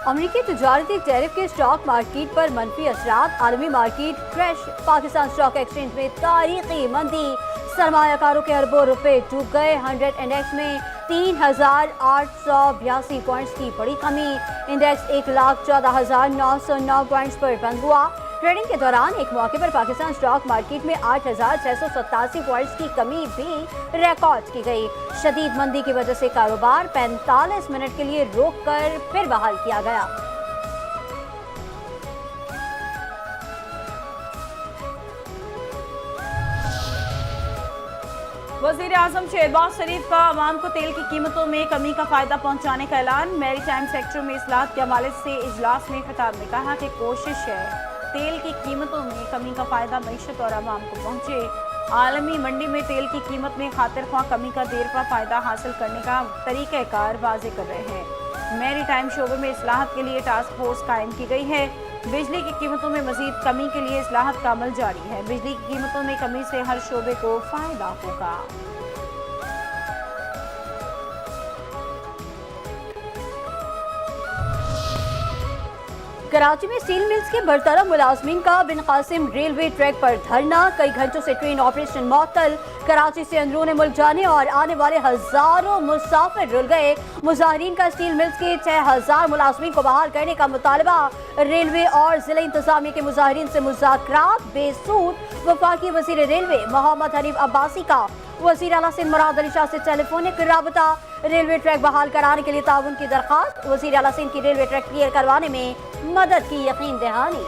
अमरीकी तजारती टैरिफ के stock market पर मनफी असरात, आलमी market crash, Pakistan stock exchange में तारीखी मंदी, सरमायाकारों के अरबों रुपए डूब गए। 100 इंडेक्स में 3,882 पॉइंट्स की बड़ी कमी, इंडेक्स 1,14,909 पॉइंट्स पर बंद हुआ। ट्रेडिंग के दौरान एक मौके पर पाकिस्तान स्टॉक मार्केट में 8,687 पॉइंट्स की कमी भी रिकॉर्ड की गई। शदीद मंदी की वजह से कारोबार 45 मिनट के लिए रोक कर फिर बहाल किया गया। वज़ीर आज़म शहबाज शरीफ का अवाम को तेल की कीमतों में कमी का फायदा पहुंचाने का ऐलान। मैरी टाइम सेक्टर में इस्लाहत के हवाले से इजलास में खिताब में कहा कि कोशिश है तेल की कीमतों में कमी का फायदा मईशत और अवाम को पहुंचे। आलमी मंडी में तेल की कीमत में खातिर ख्वाह कमी का देर पा फायदा हासिल करने का तरीक़ाकार वाज़े कर रहे हैं। मैरी टाइम शोबे में इस्लाहत के लिए टास्क फोर्स कायम की गई है। बिजली की कीमतों में मजीद कमी के लिए इस्लाहत का अमल जारी है। बिजली की कीमतों में कमी से हर शोबे को फायदा होगा। कराची में स्टील मिल्स के बरतरफ मुलाजमीन का बिन कासिम रेलवे ट्रैक पर धरना, कई घंटों से ट्रेन ऑपरेशन मअतल। कराची से अंदरूनी मुल्क जाने और आने वाले हजारों मुसाफिर रुल गए। मुजाहिरीन का स्टील मिल्स के 6,000 मुलाजमीन को बहाल करने का मुतालबा। रेलवे और जिला इंतजामिया के मुजाहिरीन से मुज़ाकरात बेसूद। वफाकी वज़ीर रेलवे मोहम्मद हनीफ अब्बासी का वज़ीर आला सिंध मुराद अली शाह से टेलीफोनिक राबता। रेलवे ट्रैक बहाल कराने के लिए ताउन की दरख्वास्त। वज़ीर आला सिंध की रेलवे ट्रैक क्लियर करवाने में मदद की यकीन दहानी।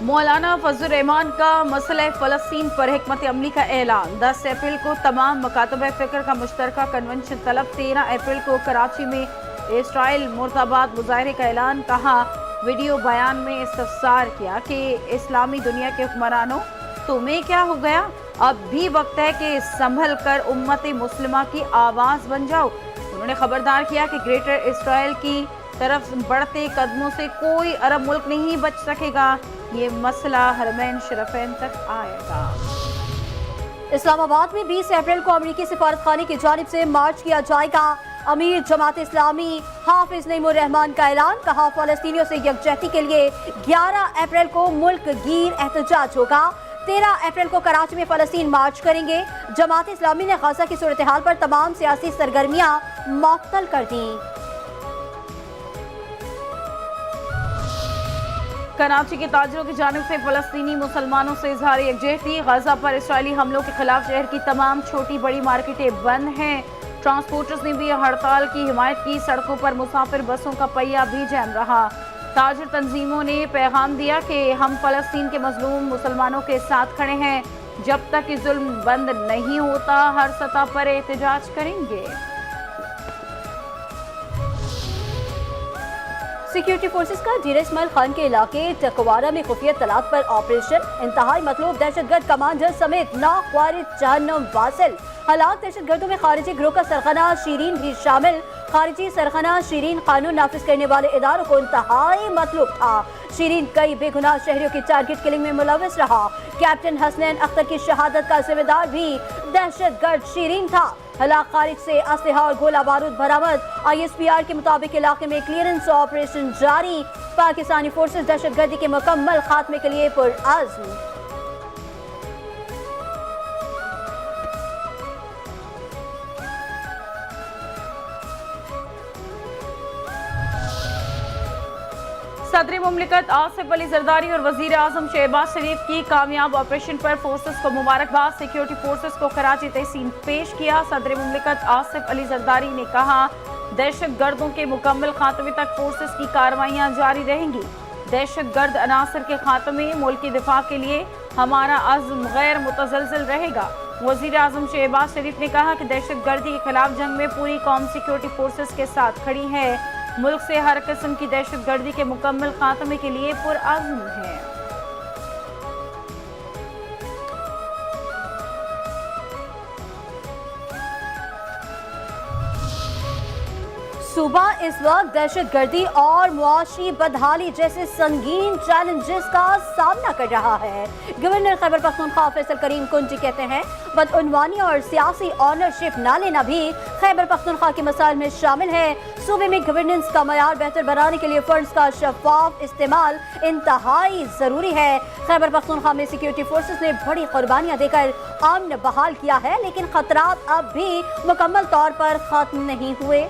मौलाना फजल रहमान का मसला फ़लस्तीन पर हिकमत अमली का ऐलान। 10 अप्रैल को तमाम मकातब फ़िक्र का मुश्तरका कन्वेंशन तलब। 13 अप्रैल को कराची में इसराइल मुर्दाबाद मुजाहरे का ऐलान। कहा वीडियो बयान में इस्तफसार किया कि इस्लामी दुनिया के हुक्मरानों तुम्हें क्या हो गया, अब भी वक्त है कि संभल कर उम्मत मुस्लिमा की आवाज़ बन जाओ। उन्होंने खबरदार किया कि ग्रेटर इसराइल की तरफ बढ़ते कदमों से कोई अरब मुल्क नहीं बच सकेगा। ये मसला हरमैन शरफैन तक आएगा। इस्लामाबाद में 20 अप्रैल को अमरीकी सिफारतखाने की जानिब से मार्च किया जाएगा। अमीर जमात इस्लामी हाफिज नईमुर रहमान का ऐलान। कहा फ़लस्तीनियों से यकजहती के लिए 11 अप्रैल को मुल्क गीर एहतजाज होगा। 13 अप्रैल को कराची में फ़लस्तीन मार्च करेंगे। जमात इस्लामी ने गाज़ा की सूरत हाल पर तमाम सियासी सरगर्मियाँ मुअत्तल कर दी। कराची के ताजरों की जानिब से फ़लस्तीनी मुसलमानों से इजहार यकजहती। गाज़ा पर इसराइली हमलों के खिलाफ शहर की तमाम छोटी बड़ी मार्केटें बंद हैं। ट्रांसपोर्टर्स ने भी हड़ताल की हिमायत की। सड़कों पर मुसाफिर बसों का पहिया भी जैम रहा। ताजर तंजीमों ने पैगाम दिया कि हम फ़लस्तीन के मजलूम मुसलमानों के साथ खड़े हैं। जब तक कि जुल्म बंद नहीं होता हर सतह पर एहतजाज करेंगे। सिक्योरिटी फोर्सेस का डेरा इस्माइल खान के इलाके टकवारा में खुफिया तलात पर ऑपरेशन। इंतहाई मतलूब दहशतगर्द कमांडर समेत 9 ख्वारिज जहन्नुम वासिल। हलाक दहशतगर्दों में खारिजी गिरोह का सरगना शीरीन भी शामिल। खारिजी सरगना शीरीन कानून नाफिज करने वाले इदारों को इंतहाई मतलूब था। शीरीन कई बेगुनाह शहरियों की टारगेट किलिंग में मुलविस रहा। कैप्टन हसनैन अख्तर की शहादत का जिम्मेदार भी दहशतगर्द शीरीन था। हलाक खारिज से असलहा और गोला बारूद बरामद। ISPR के मुताबिक इलाके में क्लियरेंस ऑपरेशन जारी। पाकिस्तानी फोर्सेस दहशतगर्दी के मुकम्मल खात्मे के लिए पुरअज़्म। सदर मुमलिकत आसिफ अली जरदारी और वजीर आजम शहबाज शरीफ की कामयाब ऑपरेशन पर फोर्सेस को मुबारकबाद। सिक्योरिटी फोर्सेस को कराची तहसीन पेश किया। सदर मुमलिकत आसिफ अली जरदारी ने कहा दहशत गर्दों के मुकम्मल खात्मे तक फोर्सेस की कार्रवाइयाँ जारी रहेंगी। दहशत गर्द अनासर के खात्मे मुल्क की दिफा के लिए हमारा अज़्म गैर मुतज़लज़ल रहेगा। वजीर आजम शहबाज शरीफ ने कहा कि दहशत गर्दी के खिलाफ जंग में पूरी कौम सिक्योरिटी फोर्सेस के साथ खड़ी है। मुल्क से हर किस्म की दहशत गर्दी के मुकम्मल खात्मे के लिए पुरअज़्म है। सूबा इस वक्त दहशत गर्दी और मुआशी बदहाली जैसे संगीन चैलेंजेस का सामना कर रहा है। गवर्नर खैबर पख्तूनख्वा फैसल करीम कुंजी कहते हैं बदउनवानी और सियासी ऑनरशिप न लेना भी खैबर पख्तूनख्वा के मसाइल में शामिल है। सूबे में गवर्नेंस का मयार बेहतर बनाने के लिए फंड्स का शफाफ इस्तेमाल इंतहाई जरूरी है। खैबर पख्तूनख्वा में सिक्योरिटी फोर्सेस ने बड़ी कुर्बानियां देकर अमन बहाल किया है, लेकिन खतरात अब भी मुकम्मल तौर पर खत्म नहीं हुए।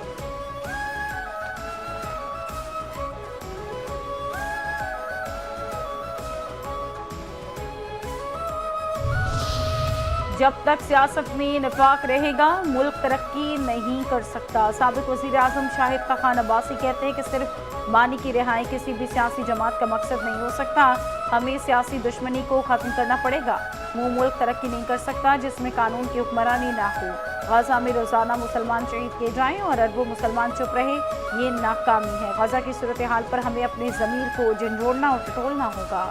जब तक सियासत में निफाक रहेगा मुल्क तरक्की नहीं कर सकता। साबिक वज़ीर आज़म शाहिद खान अब्बासी कहते हैं कि सिर्फ मानी की रिहाई किसी भी सियासी जमात का मकसद नहीं हो सकता। हमें सियासी दुश्मनी को ख़त्म करना पड़ेगा। वो मुल्क तरक्की नहीं कर सकता जिसमें कानून की हुक्मरानी ना हो। गजा में रोज़ाना मुसलमान शहीद किए जाएं और अरबों मुसलमान चुप रहे, ये नाकामी है। गजा की सूरत हाल पर हमें अपने ज़मीर को झंझोड़ना और टटोलना होगा।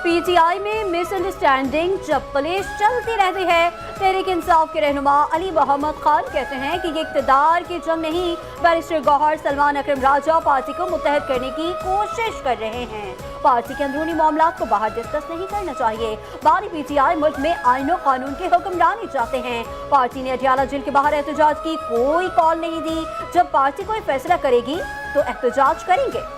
पीटीआई में मिसअंडरस्टैंडिंग चप्पलें चलती रहती है। तहरीक इंसाफ के रहनुमा अली मोहम्मद खान कहते हैं कि ये इक़्तिदार की जंग नहीं, बैरिस्टर गौहर सलमान अकरम राजा पार्टी को मुत्तहद करने की कोशिश कर रहे हैं। पार्टी के अंदरूनी मामलात को बाहर डिस्कस नहीं करना चाहिए। बारी पीटीआई मुल्क में आईन और कानून की हुक्मरानी चाहते हैं। पार्टी ने अटियाला जेल के बाहर एहतजाज की कोई कॉल नहीं दी। जब पार्टी कोई फैसला करेगी तो एहतजाज करेंगे।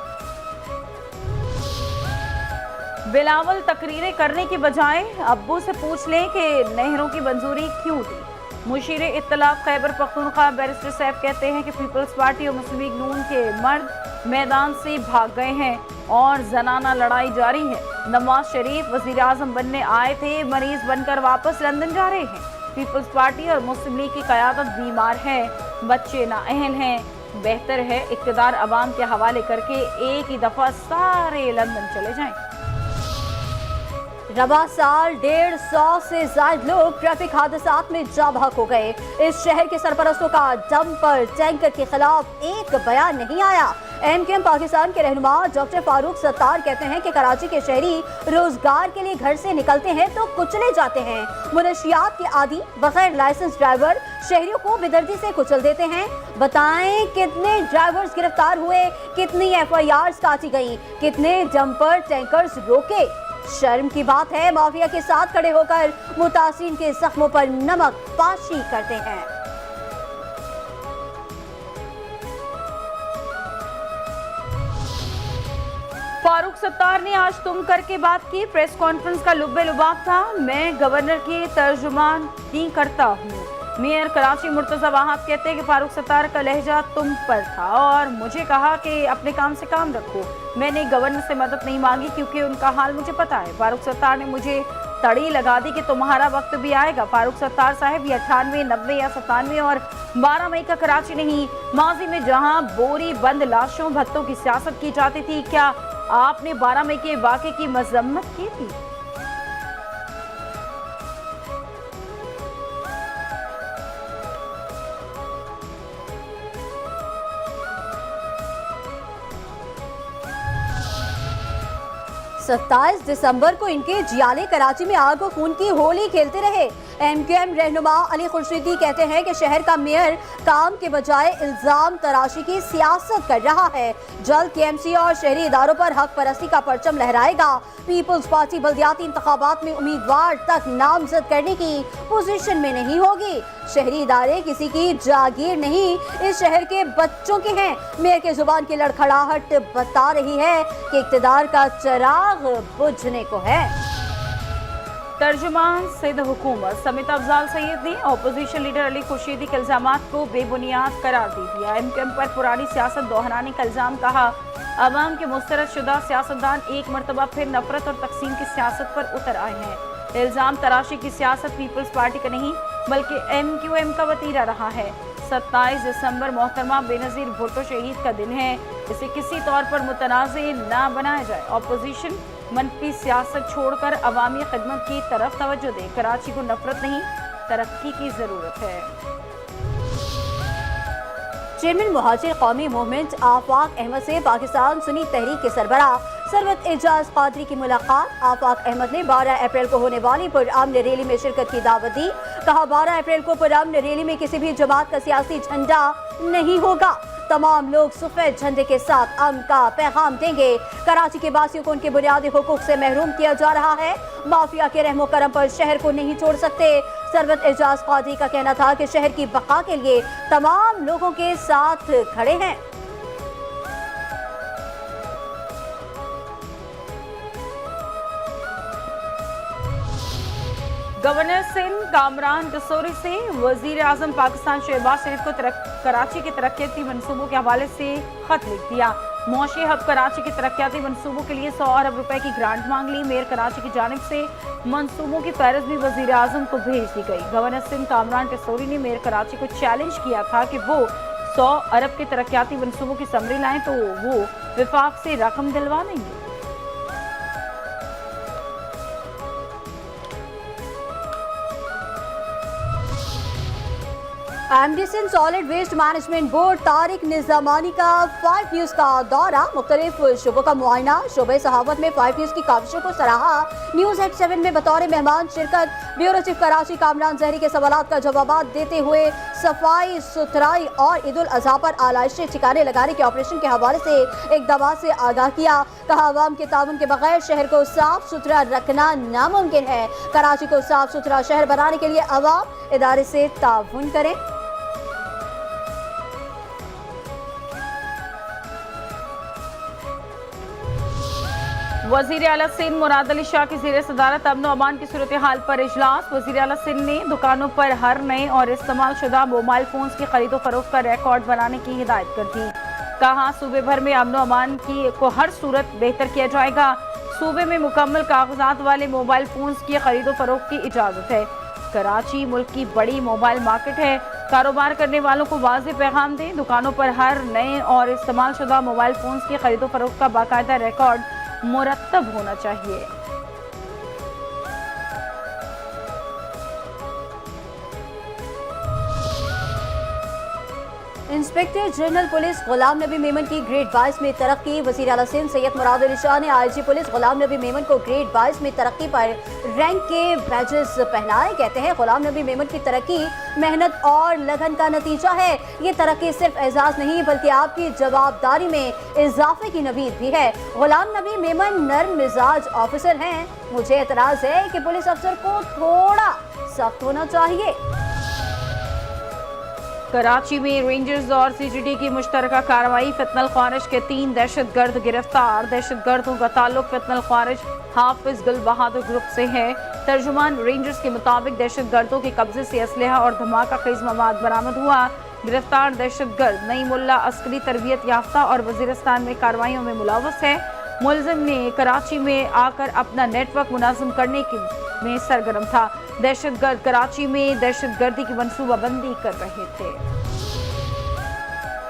बिलावल तकरीरें करने की बजाय अब्बू से पूछ लें कि नहरों की मंजूरी क्यों दी। मुशीर इत्तलाफ खैबर पख्तूनख्वा बैरिस्टर साहब कहते हैं कि पीपल्स पार्टी और मुस्लिम लीग नून के मर्द मैदान से भाग गए हैं और जनाना लड़ाई जारी है। नवाज शरीफ वजीर आजम बनने आए थे, मरीज बनकर वापस लंदन जा रहे हैं। पीपल्स पार्टी और मुस्लिम लीग की क़यादत बीमार है, बच्चे नाअहल हैं। बेहतर है इक़्तिदार अवाम के हवाले करके एक ही दफ़ा सारे लंदन चले जाएं। रवा साल 150 से ज्यादा लोग ट्रैफिक हादसात में जा बहक हो गए। इस शहर के सरपरस्तों का डंपर टैंकर के खिलाफ एक बयान नहीं आया। एमकेएम पाकिस्तान के रहनुमा डॉक्टर फारूक सत्तार कहते हैं कि कराची के शहरी रोजगार के लिए घर से निकलते हैं तो कुचले जाते हैं। मुनशियात के आदी बगैर लाइसेंस ड्राइवर शहरियों को बेदर्दी से कुचल देते हैं। बताएं कितने ड्राइवर्स गिरफ्तार हुए, कितनी FIRs काटी गई, कितने डंपर टैंकर्स रोके। शर्म की बात है, माफिया के साथ खड़े होकर मुतासिरीन के जख्मों पर नमक पाशी करते हैं। फारूक सत्तार ने आज तुम करके बात की। प्रेस कॉन्फ्रेंस का लुब्बे लुबाब था। मैं गवर्नर की तर्जुमान ही करता हूँ। मेयर कराची मुर्तज़ा वहाब कहते हैं कि फारूक सत्तार का लहजा तुम पर था और मुझे कहा कि अपने काम से काम रखो। मैंने गवर्नर से मदद नहीं मांगी क्योंकि उनका हाल मुझे पता है। फारूक सत्तार ने मुझे तड़ी लगा दी कि तुम्हारा वक्त भी आएगा। फारूक सत्तार साहब ये 98, 90 या 97 और 12 मई का कराची नहीं, माजी में जहां बोरी बंद लाशों भत्तों की सियासत की जाती थी, क्या आपने 12 मई के वाक़े की मजम्मत की थी? सत्ताईस दिसंबर को इनके जियाले कराची में आग और खून की होली खेलते रहे। एमकेएम रहनुमा अली खुर्शीदी कहते हैं कि शहर का मेयर काम के बजाय इल्जाम तराशी की सियासत कर रहा है। जल्द KMC और शहरी इदारों पर हक परस्ती का परचम लहराएगा। पीपल्स पार्टी बल्दियाती इंतखाबात में उम्मीदवार तक नामजद करने की पोजीशन में नहीं होगी। शहरी इदारे किसी की जागीर नहीं, इस शहर के बच्चों के हैं। मेयर के जुबान की लड़खड़ाहट बता रही है कि इक़्तिदार का चिराग बुझने को है। तर्जुमान सिंध हुकूमत समेत अफजाल सईद ने अपोजिशन लीडर अली खुर्शीदी के इल्जामात को बेबुनियाद करार दे दिया। एमकेएम पर पुरानी सियासत दोहराने का इल्जाम कहा। अवाम के मुस्तरद शुदा सियासतदान एक मरतबा फिर नफरत और तकसीम की सियासत पर उतर आए हैं। इल्जाम तराशी की सियासत पीपल्स पार्टी का नहीं बल्कि MQM का वतीरा रहा है। 27 दिसंबर मोहतरमा बेनज़ीर भुट्टो शहीद का दिन है, इसे किसी तौर पर मुतनाज़े ना बनाया जाए। अपोजिशन मनफी सियासत छोड़कर अवामी खिदमत की तरफ तवज्जो दे। कराची को नफरत नहीं तरक्की की ज़रूरत है। चेयरमैन मुहाजिर कौमी मूवमेंट आफाक अहमद से पाकिस्तान सुन्नी तहरीक के सरबराह सरवत एजाज कादरी की मुलाकात। आफाक अहमद ने 12 अप्रैल को होने वाली पुरअमन रैली में शिरकत की दावत दी। कहा 12 अप्रैल को पुरअमन रैली में किसी भी जमात का सियासी झंडा नहीं होगा। तमाम लोग सफेद झंडे के साथ अमन का पैगाम देंगे। कराची के बासियों को उनके बुनियादी हुकूक से महरूम किया जा रहा है। माफिया के रहमो करम पर शहर को नहीं छोड़ सकते। सरवत एजाज कादरी का कहना था कि शहर की बका के लिए तमाम लोगों के साथ खड़े हैं। गवर्नर सिंध कामरान टसोरी से वजीर आजम पाकिस्तान शहबाज शरीफ को कराची के तरक्याती मनसूबों के हवाले से खत लिख दिया। मुआशी हब कराची के तरक्याती मनसूबों के लिए 100 अरब रुपए की ग्रांट मांग ली। मेयर कराची की जानिब से मनसूबों की फहरिस्त भी वजीर आजम को भेज दी गई। गवर्नर सिंध कामरान टसोरी ने मेयर कराची को चैलेंज किया था कि वो 100 अरब के तरक्याती मनसूबों की समरी लाएं तो वो विफाक से रकम दिलवा देंगे। एमडीसिन solid waste management board Tariq Nizamani का 5 न्यूज का दौरा। मुख्तलिफ शोबों का मुआयना। शोबे सहावत में 5 न्यूज की काविशों को सराहा। न्यूज एट 7 में बतौर मेहमान शिरकत। ब्यूरो चीफ कराची कामरान जहरी के सवालात का जवाब देते हुए सफाई सुथराई और ईद उल अजहा पर आलाइशें ठिकाने लगाने के ऑपरेशन के हवाले से एक दवा से आगाह किया। कहा अवाम के ताउन के बगैर शहर को साफ सुथरा रखना नामुमकिन है। कराची को साफ सुथरा शहर बनाने के लिए अवाम इदारे से ताउन करें। वजीर आला सिंध मुराद अली शाह की ज़ेर सदारत अमन अमान की सूरत हाल पर इजलास। वजीर आला सिंध ने दुकानों पर हर नए और इस्तेमाल शुदा मोबाइल फोन्स की खरीदो फरोख्त का रिकॉर्ड बनाने की हिदायत कर दी। कहा सूबे भर में अमन अमान को हर सूरत बेहतर किया जाएगा। सूबे में मुकम्मल कागजात वाले मोबाइल फोन्स की खरीदो फरोख्त की इजाज़त है। कराची मुल्क की बड़ी मोबाइल मार्केट है। कारोबार करने वालों को वाज़ेह पैगाम दें। दुकानों पर हर नए और इस्तेमाल शुदा मोबाइल फोन्स की खरीदो फरोख्त का बाकायदा रिकॉर्ड मुरत्तब होना चाहिए। Inspector general police Ghulam Nabi Memon की ग्रेड 22 में तरक्की। वज़ीर आला सिंध सैयद मुराद अली शाह ने आईजी पुलिस गुलाम नबी मेमन को ग्रेड 22 में तरक्की पर रैंक के बैजेस पहनाए। कहते हैं गुलाम नबी मेमन की तरक्की मेहनत और लगन का नतीजा है। ये तरक्की सिर्फ एजाज नहीं बल्कि आपकी जवाबदारी में इजाफे की नवीद भी है। गुलाम नबी मेमन नर्म मिजाज ऑफिसर हैं। मुझे एतराज है कि पुलिस अफसर को थोड़ा सख्त होना चाहिए। कराची में रेंजर्स और सीजीडी की मुश्तरका कार्रवाई। फितनल ख्वारिज के 3 दहशतगर्द गिरफ्तार। दहशतगर्दों का ताल्लुक फितनल ख्वारिज हाफिज गुल बहादुर ग्रुप से है। तर्जुमान रेंजर्स के मुताबिक दहशतगर्दों के कब्जे से असलहा और धमाका खेज मवाद बरामद हुआ। गिरफ्तार दहशतगर्द नईमुल्ला अस्करी तरबियत याफ्ता और वजीरिस्तान में कार्रवाइयों में मुलव्वस है। मुलजिम ने कराची में आकर अपना नेटवर्क मुनाज़िम करने में सरगर्म था। दहशतगर्द कराची में दहशतगर्दी की मनसूबाबंदी कर रहे थे।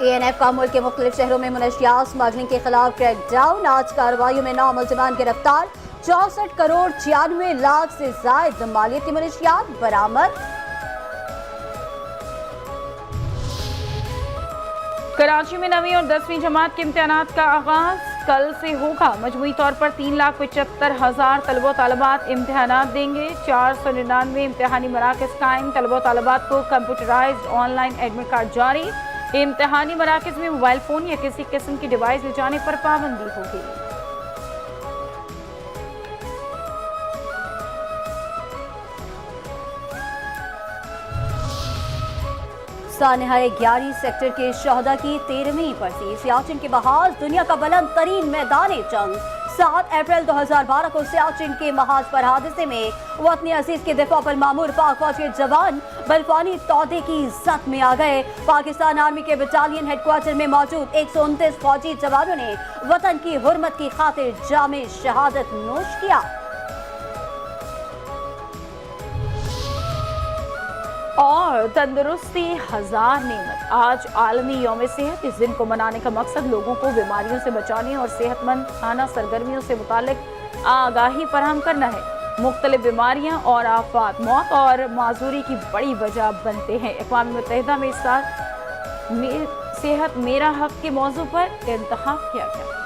ANF का मुल्क के मुख्तलिफ शहरों में मुनशियात स्मगलिंग के खिलाफ क्रैकडाउन। आज कार्रवाइयों में 9 मुलजिमान गिरफ्तार। 64 करोड़ 96 लाख से जायद मालियती मुनशियात बरामद। कराची में 9वीं और 10वीं जमात के इम्तिहानात का आगाज कल से होगा। मजमूई तौर पर 3,75,000 तलबो तालबात इम्तिहानात देंगे। 499 इम्तिहानी मराकज़ कायम। तलबो तालबात को कंप्यूटराइज्ड ऑनलाइन एडमिट कार्ड जारी। इम्तिहानी मराकज़ में मोबाइल फ़ोन या किसी किस्म की डिवाइस ले जाने पर पाबंदी होगी। सानहाए 11 सेक्टर के शहदा की 13वीं बरसी। सियाचिन के बहाज दुनिया का बुलंद तरीन मैदान जंग। 7 अप्रैल 2012 को सियाचिन के महाज पर हादसे में वतन अजीज के दिफा पर मामूर पाक फौज के जवान बलफानी तौदे की जद में आ गए। पाकिस्तान आर्मी के बटालियन हेडक्वार्टर में मौजूद 129 फौजी जवानों ने वतन की हुर्मत की खातिर जामे शहादत नोश किया। और तंदुरुस्ती हजार नेमत। आज आलमी यौम सेहत। इस दिन को मनाने का मकसद लोगों को बीमारियों से बचाने और सेहतमंद खाना सरगर्मियों से मुतालिक आगाही फराहम करना है। मुख्तलिफ बीमारियां और आफात मौत और माजूरी की बड़ी वजह बनते हैं। अक़वाम मुत्तहिदा में इस साल सेहत मेरा हक के मौजू पर इंतखाब किया गया।